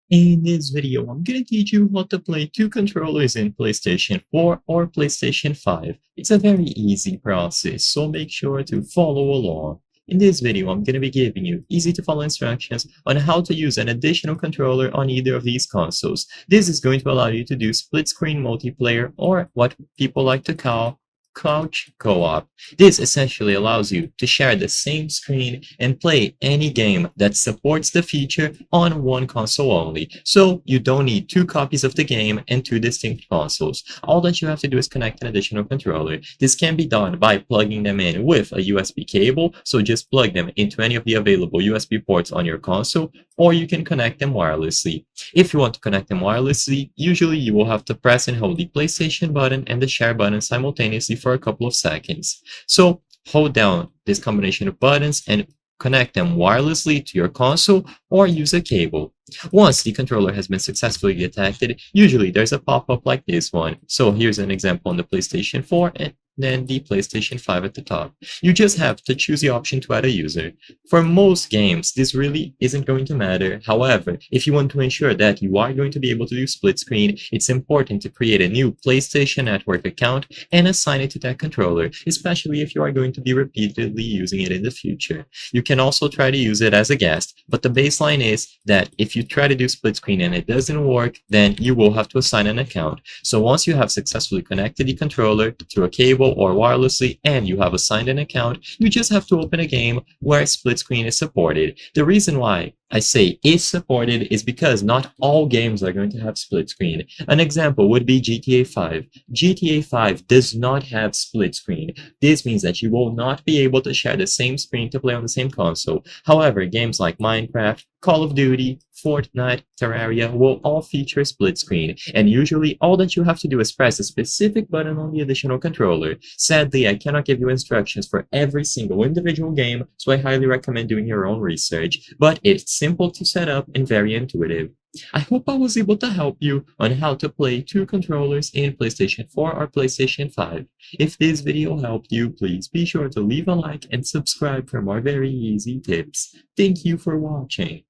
In this video, I'm going to teach you how to play two controllers in PlayStation 4 or PlayStation 5. It's a very easy process, so make sure to follow along. In this video, I'm going to be giving you easy to follow instructions on how to use an additional controller on either of these consoles. This is going to allow you to do split screen multiplayer, or what people like to call couch co-op. This essentially allows you to share the same screen and play any game that supports the feature on one console only. So you don't need two copies of the game and two distinct consoles. All that you have to do is connect an additional controller. This can be done by plugging them in with a USB cable, so just plug them into any of the available USB ports on your console, or you can connect them wirelessly. If you want to connect them wirelessly, usually you will have to press and hold the PlayStation button and the share button simultaneously for a couple of seconds. So hold down this combination of buttons and connect them wirelessly to your console or use a cable. Once the controller has been successfully detected, usually there's a pop-up like this one. So here's an example on the PlayStation 4 and then the PlayStation 5 at the top. You just have to choose the option to add a user. For most games, this really isn't going to matter. However, if you want to ensure that you are going to be able to do split screen, it's important to create a new PlayStation Network account and assign it to that controller, especially if you are going to be repeatedly using it in the future. You can also try to use it as a guest, but the baseline is that if you try to do split screen and it doesn't work, then you will have to assign an account. So once you have successfully connected the controller through a cable or wirelessly and you have assigned an account, you just have to open a game where split screen is supported. The reason why I say is supported is because not all games are going to have split screen. An example would be GTA 5. GTA 5 does not have split screen. This means that you will not be able to share the same screen to play on the same console. However, games like Minecraft, Call of Duty, Fortnite, Terraria will all feature split screen, and usually all that you have to do is press a specific button on the additional controller. Sadly, I cannot give you instructions for every single individual game, so I highly recommend doing your own research, but it's simple to set up and very intuitive. I hope I was able to help you on how to play two controllers in PlayStation 4 or PlayStation 5. If this video helped you, please be sure to leave a like and subscribe for more very easy tips. Thank you for watching.